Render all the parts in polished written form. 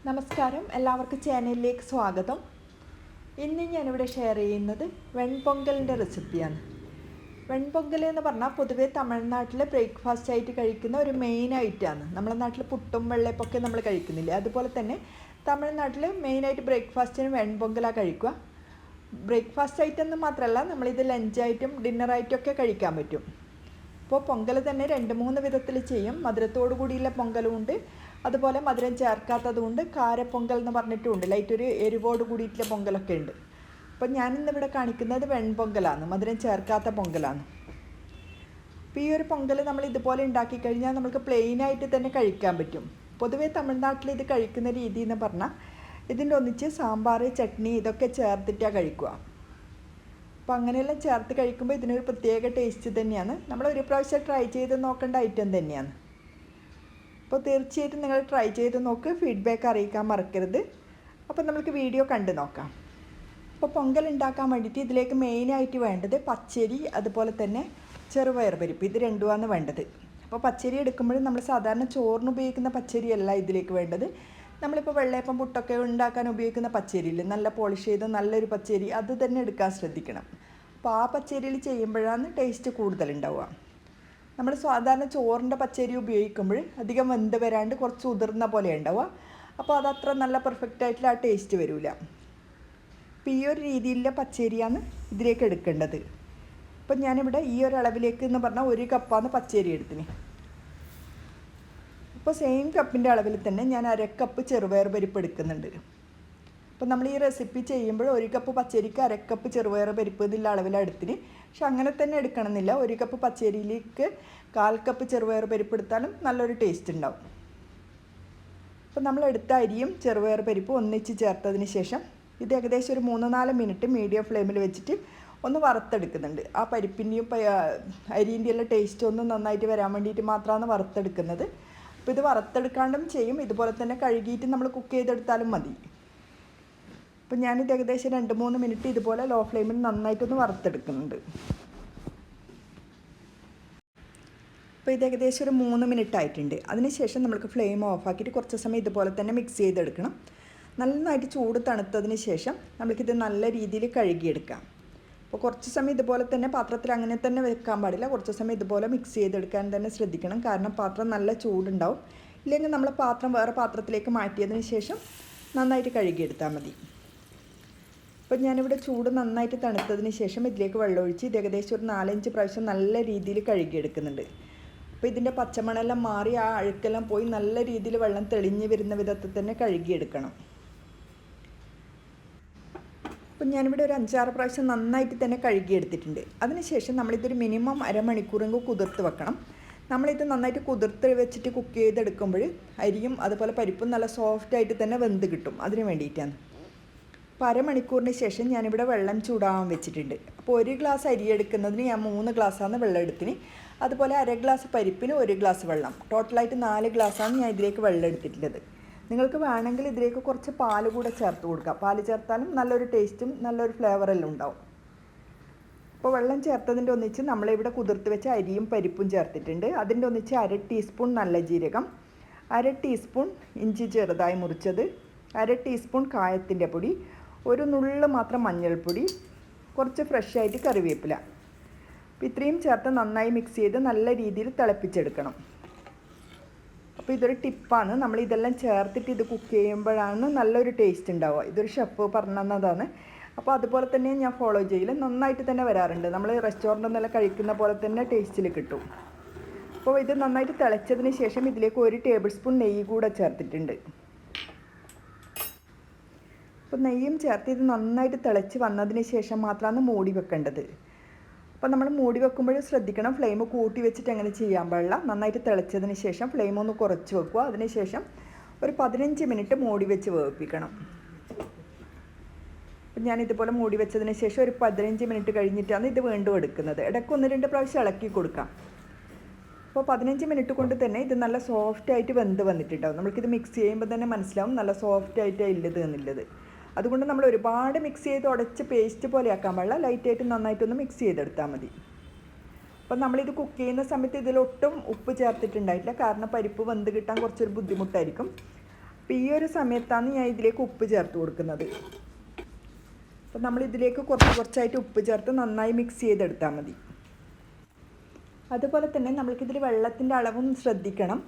നമസ്കാരം, എല്ലാവർക്കും ചാനലിലേക്ക് സ്വാഗതം. ഇന്ന് ഞാനിവിടെ ഷെയർ ചെയ്യുന്നത് വെൺപൊങ്കലിൻ്റെ റെസിപ്പിയാണ്. വെൺപൊങ്കൽ എന്ന് പറഞ്ഞാൽ പൊതുവേ തമിഴ്നാട്ടിൽ ബ്രേക്ക്ഫാസ്റ്റ് ആയിട്ട് കഴിക്കുന്ന ഒരു മെയിൻ ഐറ്റമാണ്. നമ്മുടെ നാട്ടിൽ പുട്ടും വെള്ളയപ്പൊക്കെ നമ്മൾ കഴിക്കുന്നില്ലേ, അതുപോലെ തന്നെ തമിഴ്നാട്ടിൽ മെയിനായിട്ട് ബ്രേക്ക്ഫാസ്റ്റിന് വെൺപൊങ്കലാണ് കഴിക്കുക. ബ്രേക്ക്ഫാസ്റ്റ് ഐറ്റം എന്ന് മാത്രമല്ല, നമ്മളിത് ലഞ്ചായിട്ടും ഡിന്നറായിട്ടും ഒക്കെ കഴിക്കാൻ പറ്റും. ഇപ്പോൾ പൊങ്കൽ തന്നെ 2-3 വിധത്തിൽ ചെയ്യും. മധുരത്തോടു കൂടിയുള്ള പൊങ്കലും ഉണ്ട്, അതുപോലെ മധുരം ചേർക്കാത്തതുകൊണ്ട് കാരപ്പൊങ്കൽ എന്ന് പറഞ്ഞിട്ടുമുണ്ട്. ലൈറ്റൊരു എരിവോട് കൂടിയിട്ടുള്ള പൊങ്കലൊക്കെ ഉണ്ട്. അപ്പോൾ ഞാനിന്നിവിടെ കാണിക്കുന്നത് വെൺപൊങ്കലാണ്, മധുരം ചേർക്കാത്ത പൊങ്കലാണ്. അപ്പോൾ ഈ ഒരു പൊങ്കൽ നമ്മൾ ഇതുപോലെ ഉണ്ടാക്കി കഴിഞ്ഞാൽ നമുക്ക് പ്ലെയിനായിട്ട് തന്നെ കഴിക്കാൻ പറ്റും. പൊതുവേ തമിഴ്നാട്ടിൽ ഇത് കഴിക്കുന്ന രീതി എന്ന് പറഞ്ഞാൽ ഇതിൻ്റെ ഒന്നിച്ച് സാമ്പാർ, ചട്നി ഇതൊക്കെ ചേർത്തിട്ടാണ് കഴിക്കുക. അപ്പോൾ അങ്ങനെയെല്ലാം ചേർത്ത് കഴിക്കുമ്പോൾ ഇതിനൊരു പ്രത്യേക ടേസ്റ്റ് തന്നെയാണ്. നമ്മൾ ഒരു പ്രാവശ്യം ട്രൈ ചെയ്ത് നോക്കേണ്ട ഐറ്റം തന്നെയാണ്. അപ്പോൾ തീർച്ചയായിട്ടും നിങ്ങൾ ട്രൈ ചെയ്ത് നോക്ക്, ഫീഡ്ബാക്ക് അറിയിക്കാൻ മറക്കരുത്. അപ്പോൾ നമുക്ക് വീഡിയോ കണ്ടു നോക്കാം. അപ്പോൾ പൊങ്കൽ ഉണ്ടാക്കാൻ വേണ്ടിയിട്ട് ഇതിലേക്ക് മെയിനായിട്ട് വേണ്ടത് പച്ചരി, അതുപോലെ തന്നെ ചെറുപയർ പരിപ്പ്, ഇത് രണ്ടുമാണ് വേണ്ടത്. അപ്പോൾ പച്ചരി എടുക്കുമ്പോൾ നമ്മൾ സാധാരണ ചോറിന് ഉപയോഗിക്കുന്ന പച്ചരിയല്ല ഇതിലേക്ക് വേണ്ടത്. നമ്മളിപ്പോൾ വെള്ളയപ്പം പുട്ടൊക്കെ ഉണ്ടാക്കാൻ ഉപയോഗിക്കുന്ന പച്ചരിയിൽ നല്ല പോളിഷ് ചെയ്ത് നല്ലൊരു പച്ചരി, അത് തന്നെ എടുക്കാൻ ശ്രദ്ധിക്കണം. അപ്പോൾ ആ പച്ചരിയിൽ ചെയ്യുമ്പോഴാണ് ടേസ്റ്റ് കൂടുതലുണ്ടാവുക. നമ്മൾ സാധാരണ ചോറിൻ്റെ പച്ചരി ഉപയോഗിക്കുമ്പോൾ അധികം വെന്ത് വരാണ്ട് കുറച്ച് ഉതിർന്ന പോലെ ഉണ്ടാവുക. അപ്പോൾ അതത്ര നല്ല പെർഫെക്റ്റ് ആയിട്ടുള്ള ആ ടേസ്റ്റ് വരില്ല. അപ്പോൾ ഈ ഒരു രീതിയിലുള്ള പച്ചരിയാണ് ഇതിലേക്ക് എടുക്കേണ്ടത്. അപ്പം ഞാനിവിടെ ഈ ഒരു അളവിലേക്ക് എന്ന് പറഞ്ഞാൽ 1 കപ്പാണ് പച്ചരി എടുത്തിന്. അപ്പോൾ സെയിം കപ്പിൻ്റെ അളവിൽ തന്നെ ഞാൻ 1/2 കപ്പ് ചെറുപയർ പരിപ്പ് എടുക്കുന്നുണ്ട്. അപ്പോൾ നമ്മൾ ഈ റെസിപ്പി ചെയ്യുമ്പോൾ 1 കപ്പ് പച്ചരിക്ക് 1/2 കപ്പ് ചെറുപയർ പരിപ്പ് എന്നുള്ള അളവിലാണ് എടുത്തിന്. പക്ഷെ അങ്ങനെ തന്നെ എടുക്കണമെന്നില്ല. 1 കപ്പ് പച്ചരിയിലേക്ക് 1/4 കപ്പ് ചെറുപയർ പരിപ്പ് എടുത്താലും നല്ലൊരു ടേസ്റ്റ് ഉണ്ടാവും. അപ്പോൾ നമ്മൾ എടുത്ത അരിയും ചെറുപയർ പരിപ്പും ഒന്നിച്ച് ചേർത്തതിന് ശേഷം ഇത് ഏകദേശം ഒരു 3-4 മിനിറ്റ് മീഡിയം ഫ്ലെയിമിൽ വെച്ചിട്ട് ഒന്ന് വറുത്തെടുക്കുന്നുണ്ട്. ആ പരിപ്പിൻ്റെയും അരിൻ്റെയും എല്ലാം ടേസ്റ്റ് ഒന്ന് നന്നായിട്ട് വരാൻ വേണ്ടിയിട്ട് മാത്രമാണ് വറുത്തെടുക്കുന്നത്. അപ്പോൾ ഇത് വറുത്തെടുക്കാണ്ടും ചെയ്യും, ഇതുപോലെ തന്നെ കഴുകിയിട്ട് നമ്മൾ കുക്ക് ചെയ്തെടുത്താലും മതി. അപ്പോൾ ഞാനിത് ഏകദേശം 2-3 മിനിറ്റ് ഇതുപോലെ ലോ ഫ്ലെയിമിൽ നന്നായിട്ടൊന്ന് വറുത്തെടുക്കുന്നുണ്ട്. അപ്പോൾ ഇത് ഏകദേശം ഒരു 3 മിനിറ്റ് ആയിട്ടുണ്ട്. അതിനുശേഷം നമുക്ക് ഫ്ലെയിം ഓഫാക്കിയിട്ട് കുറച്ച് സമയം ഇതുപോലെ തന്നെ മിക്സ് ചെയ്തെടുക്കണം. നന്നായിട്ട് ചൂട് തണുത്തതിന് ശേഷം നമുക്കിത് നല്ല രീതിയിൽ കഴുകിയെടുക്കാം. അപ്പോൾ കുറച്ച് സമയം ഇതുപോലെ തന്നെ പാത്രത്തിൽ അങ്ങനെ തന്നെ വെക്കാൻ പാടില്ല. കുറച്ച് സമയം ഇതുപോലെ മിക്സ് ചെയ്തെടുക്കാൻ തന്നെ ശ്രദ്ധിക്കണം. കാരണം പാത്രം നല്ല ചൂടുണ്ടാവും. ഇല്ലെങ്കിൽ നമ്മൾ പാത്രം വേറെ പാത്രത്തിലേക്ക് മാറ്റിയതിന് ശേഷം നന്നായിട്ട് കഴുകിയെടുത്താൽ മതി. അപ്പോൾ ഞാനിവിടെ ചൂട് നന്നായിട്ട് തണുത്തതിന് ശേഷം ഇതിലേക്ക് വെള്ളമൊഴിച്ച് ഇത് ഏകദേശം ഒരു 4-5 പ്രാവശ്യം നല്ല രീതിയിൽ കഴുകിയെടുക്കുന്നുണ്ട്. അപ്പോൾ ഇതിൻ്റെ പച്ചമണെല്ലാം മാറി ആ അഴുക്കെല്ലാം പോയി നല്ല രീതിയിൽ വെള്ളം തെളിഞ്ഞ് വരുന്ന വിധത്തിൽ തന്നെ കഴുകിയെടുക്കണം. അപ്പം ഞാനിവിടെ ഒരു 5-6 പ്രാവശ്യം നന്നായിട്ട് തന്നെ കഴുകിയെടുത്തിട്ടുണ്ട്. അതിനുശേഷം നമ്മളിതൊരു മിനിമം അരമണിക്കൂറെങ്കിലും കുതിർത്ത് വെക്കണം. നമ്മളിത് നന്നായിട്ട് കുതിർത്ത് വെച്ചിട്ട് കുക്ക് ചെയ്തെടുക്കുമ്പോൾ അരിയും അതുപോലെ പരിപ്പും നല്ല സോഫ്റ്റായിട്ട് തന്നെ വെന്ത് കിട്ടും. അതിന് വേണ്ടിയിട്ടാണ്. അപ്പോൾ അരമണിക്കൂറിന് ശേഷം ഞാനിവിടെ വെള്ളം ചൂടാവാൻ വെച്ചിട്ടുണ്ട്. അപ്പോൾ 1 ഗ്ലാസ് അരി എടുക്കുന്നതിന് ഞാൻ 3 ഗ്ലാസ്സാണ് വെള്ളം എടുത്തിന്. അതുപോലെ 1/2 ഗ്ലാസ് പരിപ്പിന് 1 ഗ്ലാസ് വെള്ളം, ടോട്ടലായിട്ട് 4 ഗ്ലാസ്സാണ് ഞാൻ ഇതിലേക്ക് വെള്ളം എടുത്തിട്ടുള്ളത്. നിങ്ങൾക്ക് വേണമെങ്കിൽ ഇതിലേക്ക് കുറച്ച് പാൽ കൂടെ ചേർത്ത് കൊടുക്കാം. പാൽ ചേർത്താലും നല്ലൊരു ടേസ്റ്റും നല്ലൊരു ഫ്ലേവറെല്ലാം ഉണ്ടാവും. അപ്പോൾ വെള്ളം ചേർത്തതിൻ്റെ ഒന്നിച്ച് നമ്മളിവിടെ കുതിർത്ത് വെച്ച അരിയും പരിപ്പും ചേർത്തിട്ടുണ്ട്. അതിൻ്റെ ഒന്നിച്ച് 1/2 ടീസ്പൂൺ നല്ല ജീരകം, 1/2 ടീസ്പൂൺ ഇഞ്ചി ചെറുതായി മുറിച്ചത്, 1/2 ടീസ്പൂൺ കായത്തിൻ്റെ പൊടി, ഒരു നുള്ള് മാത്രം മഞ്ഞൾപ്പൊടി, കുറച്ച് ഫ്രഷ് ആയിട്ട് കറിവേപ്പില. അപ്പോൾ ഇത്രയും ചേർത്ത് നന്നായി മിക്സ് ചെയ്ത് നല്ല രീതിയിൽ തിളപ്പിച്ചെടുക്കണം. അപ്പോൾ ഇതൊരു ടിപ്പാണ്. നമ്മൾ ഇതെല്ലാം ചേർത്തിട്ട് ഇത് കുക്ക് ചെയ്യുമ്പോഴാണ് നല്ലൊരു ടേസ്റ്റ് ഉണ്ടാവുക. ഇതൊരു ഷെഫ് പറഞ്ഞതാണ്. അപ്പോൾ അതുപോലെ തന്നെ ഞാൻ ഫോളോ ചെയ്യൽ നന്നായിട്ട് തന്നെ വരാറുണ്ട്. നമ്മൾ റെസ്റ്റോറൻറ്റിൽ നിന്നെല്ലാം കഴിക്കുന്ന പോലെ തന്നെ ടേസ്റ്റിൽ കിട്ടും. അപ്പോൾ ഇത് നന്നായിട്ട് തിളച്ചതിന് ശേഷം ഇതിലേക്ക് 1 ടേബിൾ സ്പൂൺ നെയ്യ് കൂടെ ചേർത്തിട്ടുണ്ട്. അപ്പോൾ നെയ്യും ചേർത്ത് ഇത് നന്നായിട്ട് തിളച്ച് വന്നതിന് ശേഷം മാത്രമാണ് മൂടി വെക്കേണ്ടത്. അപ്പോൾ നമ്മൾ മൂടി വെക്കുമ്പോൾ ശ്രദ്ധിക്കണം, ഫ്ലെയിം കൂട്ടി വെച്ചിട്ട് അങ്ങനെ ചെയ്യാൻ പാടില്ല. നന്നായിട്ട് തിളച്ചതിന് ശേഷം ഫ്ലെയിം ഒന്ന് കുറച്ച് വെക്കുക. അതിനുശേഷം ഒരു 15 മിനിറ്റ് മൂടി വെച്ച് വേവിപ്പിക്കണം. അപ്പം ഞാനിതുപോലെ മൂടി വെച്ചതിന് ശേഷം ഒരു 15 മിനിറ്റ് കഴിഞ്ഞിട്ടാണ് ഇത് വീണ്ടും എടുക്കുന്നത്. ഇടയ്ക്ക് 1-2 പ്രാവശ്യം ഇളക്കി കൊടുക്കാം. അപ്പോൾ 15 മിനിറ്റ് കൊണ്ട് തന്നെ ഇത് നല്ല സോഫ്റ്റായിട്ട് വെന്ത് വന്നിട്ടുണ്ടാവും. നമുക്കിത് മിക്സ് ചെയ്യുമ്പോൾ തന്നെ മനസ്സിലാവും നല്ല സോഫ്റ്റായിട്ടാണ് ഇല്ലത് എന്നുള്ളത്. അതുകൊണ്ട് നമ്മൾ ഒരുപാട് മിക്സ് ചെയ്ത് ഉടച്ച് പേസ്റ്റ് പോലെ ആക്കാൻ പാടില്ല. ലൈറ്റായിട്ട് നന്നായിട്ടൊന്ന് മിക്സ് ചെയ്തെടുത്താൽ മതി. അപ്പം നമ്മളിത് കുക്ക് ചെയ്യുന്ന സമയത്ത് ഇതിലൊട്ടും ഉപ്പ് ചേർത്തിട്ടുണ്ടായിട്ടില്ല. കാരണം പരിപ്പ് വെന്ത് കിട്ടാൻ കുറച്ചൊരു ബുദ്ധിമുട്ടായിരിക്കും. അപ്പോൾ ഈ ഒരു സമയത്താണ് ഞാൻ ഇതിലേക്ക് ഉപ്പ് ചേർത്ത് കൊടുക്കുന്നത്. അപ്പോൾ നമ്മൾ ഇതിലേക്ക് കുറച്ചായിട്ട് ഉപ്പ് ചേർത്ത് നന്നായി മിക്സ് ചെയ്തെടുത്താൽ മതി. അതുപോലെ തന്നെ നമ്മൾക്കിതിൽ വെള്ളത്തിൻ്റെ അളവും ശ്രദ്ധിക്കണം.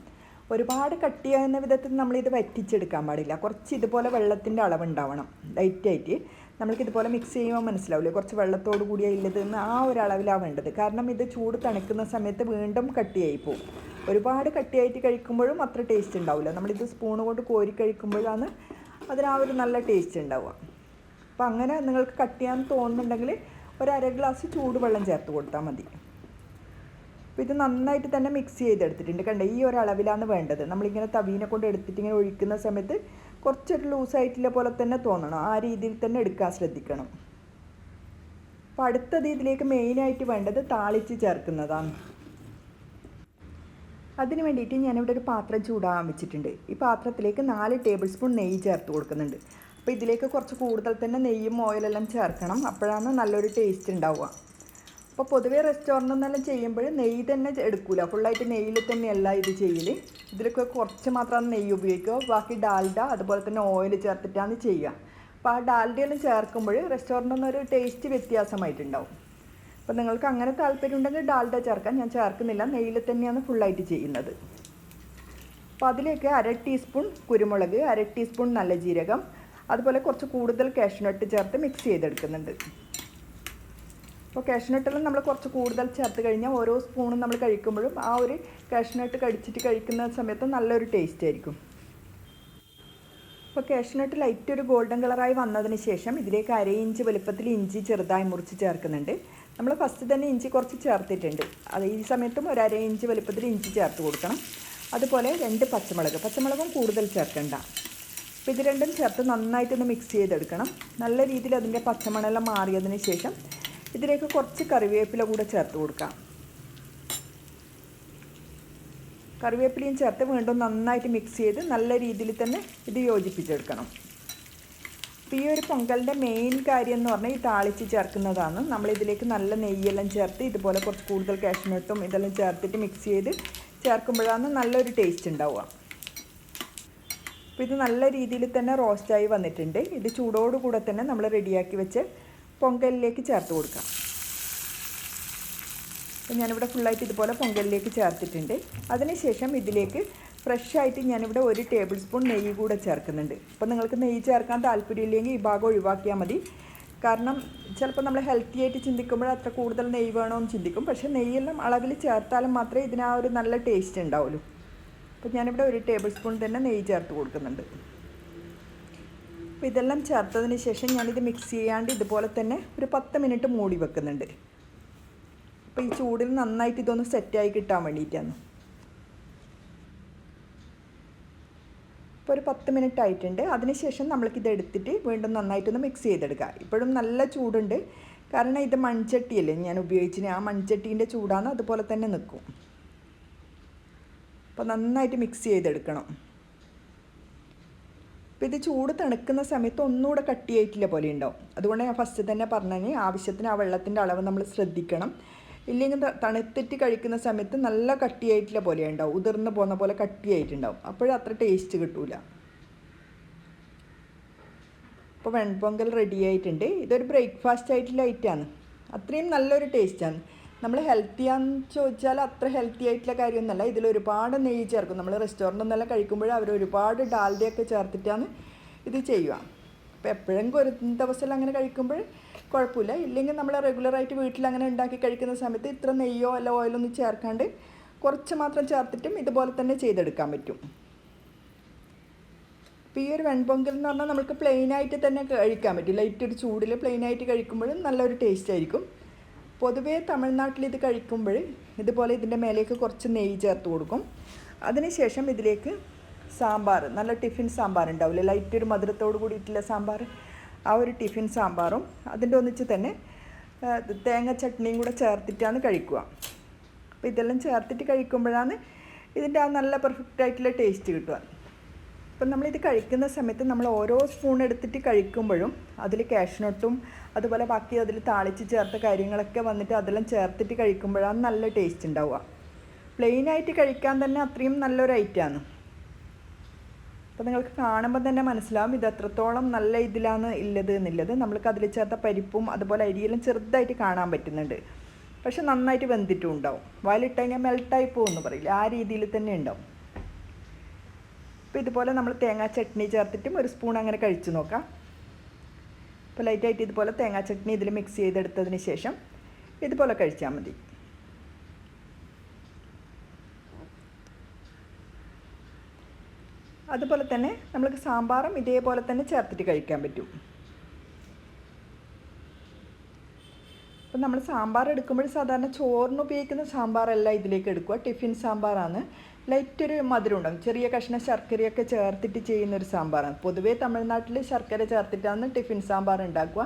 ഒരുപാട് കട്ടിയാകുന്ന വിധത്തിൽ നമ്മളിത് വറ്റിച്ചെടുക്കാൻ പാടില്ല. കുറച്ച് ഇതുപോലെ വെള്ളത്തിൻ്റെ അളവുണ്ടാവണം. ലൈറ്റായിട്ട് നമ്മൾക്കിതുപോലെ മിക്സ് ചെയ്യുമ്പോൾ മനസ്സിലാവില്ലേ, കുറച്ച് വെള്ളത്തോട് കൂടിയുള്ളതെന്ന് ആ ഒരു അളവിലാണ് വേണ്ടത്. കാരണം ഇത് ചൂട് തണുക്കുന്ന സമയത്ത് വീണ്ടും കട്ടിയായി പോകും. ഒരുപാട് കട്ടിയായിട്ട് കഴിക്കുമ്പോഴും അത്ര ടേസ്റ്റ് ഉണ്ടാവില്ല. നമ്മളിത് സ്പൂൺ കൊണ്ട് കോരി കഴിക്കുമ്പോഴാണ് അതിന് ആ ഒരു നല്ല ടേസ്റ്റ് ഉണ്ടാവുക. അപ്പോൾ അങ്ങനെ നിങ്ങൾക്ക് കട്ടിയാന്ന് തോന്നുന്നുണ്ടെങ്കിൽ ഒരു അര ഗ്ലാസ് ചൂടുവെള്ളം ചേർത്ത് കൊടുത്താൽ മതി. അപ്പോൾ ഇത് നന്നായിട്ട് തന്നെ മിക്സ് ചെയ്തെടുത്തിട്ടുണ്ട്. കണ്ടോ, ഈ ഒരു അളവിലാണ് വേണ്ടത്. നമ്മളിങ്ങനെ തവീനെ കൊണ്ട് എടുത്തിട്ട് ഇങ്ങനെ ഒഴിക്കുന്ന സമയത്ത് കുറച്ചൊരു ലൂസായിട്ടുള്ള പോലെ തന്നെ തോന്നണം. ആ രീതിയിൽ തന്നെ എടുക്കാൻ ശ്രദ്ധിക്കണം. അപ്പോൾ അടുത്തത് ഇതിലേക്ക് മെയിനായിട്ട് വേണ്ടത് താളിച്ച് ചേർക്കുന്നതാണ്. അതിന് വേണ്ടിയിട്ട് ഞാനിവിടെ ഒരു പാത്രം ചൂടാകാൻ വെച്ചിട്ടുണ്ട്. ഈ പാത്രത്തിലേക്ക് 4 ടേബിൾ സ്പൂൺ നെയ്യ് ചേർത്ത് കൊടുക്കുന്നുണ്ട്. അപ്പോൾ ഇതിലേക്ക് കുറച്ച് കൂടുതൽ തന്നെ നെയ്യും ഓയിലെല്ലാം ചേർക്കണം. അപ്പോഴാണ് നല്ലൊരു ടേസ്റ്റ് ഉണ്ടാവുക. അപ്പോൾ പൊതുവേ റെസ്റ്റോറൻറ്റിൽ നിന്നെല്ലാം ചെയ്യുമ്പോൾ നെയ്യ് തന്നെ എടുക്കില്ല, ഫുള്ളായിട്ട് നെയ്യിൽ തന്നെയല്ല ഇത് ചെയ്യൽ. ഇതിലൊക്കെ കുറച്ച് മാത്രമാണ് നെയ്യ് ഉപയോഗിക്കുക, ബാക്കി ഡാൽഡ അതുപോലെ തന്നെ ഓയിൽ ചേർത്തിട്ടാണ് ചെയ്യുക. അപ്പോൾ ആ ഡാൽഡയെല്ലാം ചേർക്കുമ്പോൾ റെസ്റ്റോറൻറ്റിൽ നിന്നൊരു ടേസ്റ്റ് വ്യത്യാസമായിട്ടുണ്ടാവും. അപ്പോൾ നിങ്ങൾക്ക് അങ്ങനെ താല്പര്യം ഉണ്ടെങ്കിൽ ഡാൽഡ ചേർക്കാം. ഞാൻ ചേർക്കുന്നില്ല, നെയ്യിൽ തന്നെയാണ് ഫുള്ളായിട്ട് ചെയ്യുന്നത്. അപ്പോൾ അതിലേക്ക് 1/2 ടീസ്പൂൺ കുരുമുളക്, 1/2 ടീസ്പൂൺ നല്ല ജീരകം, അതുപോലെ കുറച്ച് കൂടുതൽ കാഷ്നട്ട് ചേർത്ത് മിക്സ് ചെയ്തെടുക്കുന്നുണ്ട്. അപ്പോൾ കാഷ്നട്ടെല്ലാം നമ്മൾ കുറച്ച് കൂടുതൽ ചേർത്ത് കഴിഞ്ഞാൽ ഓരോ സ്പൂണും നമ്മൾ കഴിക്കുമ്പോഴും ആ ഒരു കാഷ്നട്ട് കടിച്ചിട്ട് കഴിക്കുന്ന സമയത്ത് നല്ലൊരു ടേസ്റ്റ് ആയിരിക്കും. അപ്പോൾ കാഷ്നട്ട് ലൈറ്റ് ഒരു ഗോൾഡൻ കളറായി വന്നതിന് ശേഷം ഇതിലേക്ക് 1/2 ഇഞ്ച് വലുപ്പത്തിൽ ഇഞ്ചി ചെറുതായി മുറിച്ച് ചേർക്കുന്നുണ്ട്. നമ്മൾ ഫസ്റ്റ് തന്നെ ഇഞ്ചി കുറച്ച് ചേർത്തിട്ടുണ്ട്. അത് ഈ സമയത്തും ഒരു 1/2 ഇഞ്ച് വലുപ്പത്തിൽ ഇഞ്ചി ചേർത്ത് കൊടുക്കണം. അതുപോലെ 2 പച്ചമുളകും കൂടുതൽ ചേർക്കണ്ട. അപ്പോൾ ഇത് രണ്ടും ചേർത്ത് നന്നായിട്ടൊന്ന് മിക്സ് ചെയ്തെടുക്കണം. നല്ല രീതിയിൽ അതിൻ്റെ പച്ചമണമെല്ലാം മാറിയതിന് ശേഷം ഇതിലേക്ക് കുറച്ച് കറിവേപ്പില കൂടെ ചേർത്ത് കൊടുക്കാം. കറിവേപ്പിലയും ചേർത്ത് വീണ്ടും നന്നായിട്ട് മിക്സ് ചെയ്ത് നല്ല രീതിയിൽ തന്നെ ഇത് യോജിപ്പിച്ചെടുക്കണം. അപ്പോൾ ഈ ഒരു പൊങ്കലിൻ്റെ മെയിൻ കാര്യം എന്ന് പറഞ്ഞാൽ ഈ താളിച്ച് ചേർക്കുന്നതാണ്. നമ്മളിതിലേക്ക് നല്ല നെയ്യെല്ലാം ചേർത്ത് ഇതുപോലെ കുറച്ച് കൂടുതൽ കാഷ്നട്ടും ഇതെല്ലാം ചേർത്തിട്ട് മിക്സ് ചെയ്ത് ചേർക്കുമ്പോഴാണ് നല്ലൊരു ടേസ്റ്റ് ഉണ്ടാവുക. അപ്പോൾ ഇത് നല്ല രീതിയിൽ തന്നെ റോസ്റ്റായി വന്നിട്ടുണ്ട്. ഇത് ചൂടോടുകൂടെ തന്നെ നമ്മൾ റെഡിയാക്കി വെച്ച് പൊങ്കലിലേക്ക് ചേർത്ത് കൊടുക്കാം. അപ്പോൾ ഞാനിവിടെ ഫുള്ളായിട്ട് ഇതുപോലെ പൊങ്കലിലേക്ക് ചേർത്തിട്ടുണ്ട്. അതിനുശേഷം ഇതിലേക്ക് ഫ്രഷായിട്ട് ഞാനിവിടെ 1 ടേബിൾ സ്പൂൺ നെയ്യ് കൂടെ ചേർക്കുന്നുണ്ട്. അപ്പോൾ നിങ്ങൾക്ക് നെയ്യ് ചേർക്കാൻ താല്പര്യമില്ലെങ്കിൽ ഈ ഭാഗം ഒഴിവാക്കിയാൽ മതി. കാരണം ചിലപ്പോൾ നമ്മൾ ഹെൽത്തി ആയിട്ട് ചിന്തിക്കുമ്പോൾ അത്ര കൂടുതൽ നെയ്യ് വേണമെന്ന് ചിന്തിക്കും. പക്ഷേ നെയ്യെല്ലാം അളവിൽ ചേർത്താലും മാത്രമേ ഇതിന് ആ ഒരു നല്ല ടേസ്റ്റ് ഉണ്ടാവുള്ളൂ. അപ്പോൾ ഞാനിവിടെ 1 ടേബിൾ സ്പൂൺ തന്നെ നെയ്യ് ചേർത്ത് കൊടുക്കുന്നുണ്ട്. അപ്പോൾ ഇതെല്ലാം ചേർത്തതിന് ശേഷം ഞാനിത് മിക്സ് ചെയ്യാണ്ട് ഇതുപോലെ തന്നെ ഒരു 10 മിനിറ്റ് മൂടി വെക്കുന്നുണ്ട്. അപ്പോൾ ഈ ചൂടിൽ നന്നായിട്ട് ഇതൊന്ന് സെറ്റായി കിട്ടാൻ വേണ്ടിയിട്ടാണ്. ഇപ്പോൾ ഒരു 10 മിനിറ്റ് ആയിട്ടുണ്ട്. അതിനുശേഷം നമ്മൾക്കിത് എടുത്തിട്ട് വീണ്ടും നന്നായിട്ടൊന്ന് മിക്സ് ചെയ്തെടുക്കുക. ഇപ്പോഴും നല്ല ചൂടുണ്ട്, കാരണം ഇത് മൺചട്ടിയല്ലേ ഞാൻ ഉപയോഗിച്ചിന്, ആ മൺചട്ടീൻ്റെ ചൂടാണ്, അതുപോലെ തന്നെ നിൽക്കും. അപ്പോൾ നന്നായിട്ട് മിക്സ് ചെയ്തെടുക്കണം. അപ്പോൾ ഇത് ചൂട് തണുക്കുന്ന സമയത്ത് ഒന്നുകൂടെ കട്ടിയായിട്ടില്ല പോലെ ഉണ്ടാവും. അതുകൊണ്ട് ഞാൻ ഫസ്റ്റ് തന്നെ പറഞ്ഞതിന് ആവശ്യത്തിന് ആ വെള്ളത്തിൻ്റെ അളവ് നമ്മൾ ശ്രദ്ധിക്കണം. ഇല്ലെങ്കിൽ തണുത്തിട്ട് കഴിക്കുന്ന സമയത്ത് നല്ല കട്ടിയായിട്ടില്ല പോലെ ഉണ്ടാവും, ഉതിർന്ന് പോകുന്ന പോലെ കട്ടിയായിട്ടുണ്ടാവും. അപ്പോഴത്ര ടേസ്റ്റ് കിട്ടൂല. അപ്പോൾ വെൺപൊങ്കൽ റെഡി ആയിട്ടുണ്ട്. ഇതൊരു ബ്രേക്ക്ഫാസ്റ്റ് ആയിട്ടുള്ള ഐറ്റമാണ്. അത്രയും നല്ലൊരു ടേസ്റ്റാണ്. നമ്മൾ ഹെൽത്തിയാണെന്ന് ചോദിച്ചാൽ അത്ര ഹെൽത്തി ആയിട്ടുള്ള കാര്യമൊന്നുമല്ല. ഇതിൽ ഒരുപാട് നെയ്യ് ചേർക്കും. നമ്മൾ റെസ്റ്റോറൻറ്റിൽ നിന്നെല്ലാം കഴിക്കുമ്പോൾ അവർ ഒരുപാട് ഡാൽഡയൊക്കെ ചേർത്തിട്ടാണ് ഇത് ചെയ്യുക. അപ്പോൾ എപ്പോഴെങ്കിലും ഒരു ദിവസം അങ്ങനെ കഴിക്കുമ്പോൾ കുഴപ്പമില്ല. ഇല്ലെങ്കിൽ നമ്മൾ റെഗുലറായിട്ട് വീട്ടിൽ അങ്ങനെ ഉണ്ടാക്കി കഴിക്കുന്ന സമയത്ത് ഇത്ര നെയ്യോ അല്ല ഓയിലൊന്നും ചേർക്കാണ്ട് കുറച്ച് മാത്രം ചേർത്തിട്ടും ഇതുപോലെ തന്നെ ചെയ്തെടുക്കാൻ പറ്റും. അപ്പോൾ ഈ ഒരു വെൺപൊങ്കൽ എന്ന് പറഞ്ഞാൽ നമുക്ക് പ്ലെയിനായിട്ട് തന്നെ കഴിക്കാൻ പറ്റും. ലൈറ്റ് ഒരു ചൂടിൽ പ്ലെയിനായിട്ട് കഴിക്കുമ്പോഴും നല്ലൊരു ടേസ്റ്റ് ആയിരിക്കും. പൊതുവേ തമിഴ്നാട്ടിൽ ഇത് കഴിക്കുമ്പോൾ ഇതുപോലെ ഇതിൻ്റെ മേലേക്ക് കുറച്ച് നെയ്യ് ചേർത്ത് കൊടുക്കും. അതിനുശേഷം ഇതിലേക്ക് സാമ്പാർ, നല്ല ടിഫിൻ സാമ്പാർ ഉണ്ടാവില്ലേ, ലൈറ്റ് ഒരു മധുരത്തോട് കൂടിയിട്ടുള്ള സാമ്പാർ, ആ ഒരു ടിഫിൻ സാമ്പാറും അതിൻ്റെ ഒന്നിച്ച് തന്നെ തേങ്ങ ചട്നിയും കൂടെ ചേർത്തിട്ടാണ് കഴിക്കുക. അപ്പോൾ ഇതെല്ലാം ചേർത്തിട്ട് കഴിക്കുമ്പോഴാണ് ഇതിൻ്റെ ആ നല്ല പെർഫെക്റ്റ് ആയിട്ടുള്ള ടേസ്റ്റ് കിട്ടുക. അപ്പം നമ്മളിത് കഴിക്കുന്ന സമയത്ത് നമ്മൾ ഓരോ സ്പൂൺ എടുത്തിട്ട് കഴിക്കുമ്പോഴും അതിൽ കാഷ്നട്ടും അതുപോലെ ബാക്കി അതിൽ താളിച്ച് ചേർത്ത കാര്യങ്ങളൊക്കെ വന്നിട്ട് അതെല്ലാം ചേർത്തിട്ട് കഴിക്കുമ്പോഴാണ് നല്ല ടേസ്റ്റ് ഉണ്ടാവുക. പ്ലെയിനായിട്ട് കഴിക്കാൻ തന്നെ അത്രയും നല്ലൊരു ഐറ്റമാണ്. അപ്പോൾ നിങ്ങൾക്ക് കാണുമ്പോൾ തന്നെ മനസ്സിലാവും ഇത് എത്രത്തോളം നല്ല ഇതിലാണ് ഉള്ളത് എന്നുള്ളത്. നമ്മൾക്ക് അതിൽ ചേർത്ത പരിപ്പും അതുപോലെ അരിയെല്ലാം ചെറുതായിട്ട് കാണാൻ പറ്റുന്നുണ്ട്. പക്ഷെ നന്നായിട്ട് വെന്തിട്ടും ഉണ്ടാവും. വായിലിട്ട് കഴിഞ്ഞാൽ മെൽട്ടായി പോകുമെന്ന് പറയില്ല, ആ രീതിയിൽ തന്നെ ഉണ്ടാവും. അപ്പോൾ ഇതുപോലെ നമ്മൾ തേങ്ങാ ചട്നി ചേർത്തിട്ടും ഒരു സ്പൂൺ അങ്ങനെ കഴിച്ചു നോക്കാം. അപ്പോൾ ലൈറ്റായിട്ട് ഇതുപോലെ തേങ്ങാ ചട്നി ഇതിൽ മിക്സ് ചെയ്തെടുത്തതിന് ശേഷം ഇതുപോലെ കഴിച്ചാൽ മതി. അതുപോലെ തന്നെ നമ്മൾക്ക് സാമ്പാറും ഇതേപോലെ തന്നെ ചേർത്തിട്ട് കഴിക്കാൻ പറ്റും. അപ്പം നമ്മൾ സാമ്പാർ എടുക്കുമ്പോൾ സാധാരണ ചോറിന് ഉപയോഗിക്കുന്ന സാമ്പാറല്ല ഇതിലേക്ക് എടുക്കുക. ടിഫിൻ സാമ്പാറാണ്. ലൈറ്റൊരു മധുരം ഉണ്ടാകും. ചെറിയ കഷ്ണം ശർക്കരയൊക്കെ ചേർത്തിട്ട് ചെയ്യുന്നൊരു സാമ്പാറാണ്. പൊതുവേ തമിഴ്നാട്ടിൽ ശർക്കര ചേർത്തിട്ടാണ് ടിഫിൻ സാമ്പാർ ഉണ്ടാക്കുക.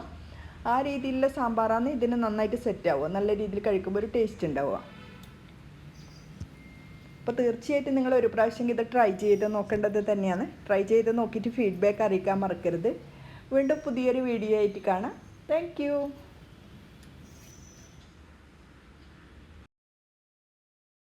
ആ രീതിയിലുള്ള സാമ്പാറാണ് ഇതിന് നന്നായിട്ട് സെറ്റാവുക. നല്ല രീതിയിൽ കഴിക്കുമ്പോൾ ഒരു ടേസ്റ്റ് ഉണ്ടാവുക. അപ്പോൾ തീർച്ചയായിട്ടും നിങ്ങൾ ഒരു പ്രാവശ്യം ഇത് ട്രൈ ചെയ്ത് നോക്കേണ്ടത് തന്നെയാണ്. ട്രൈ ചെയ്ത് നോക്കിയിട്ട് ഫീഡ്ബാക്ക് അറിയിക്കാൻ മറക്കരുത്. വീണ്ടും പുതിയൊരു വീഡിയോ ആയിട്ട് കാണാം. താങ്ക്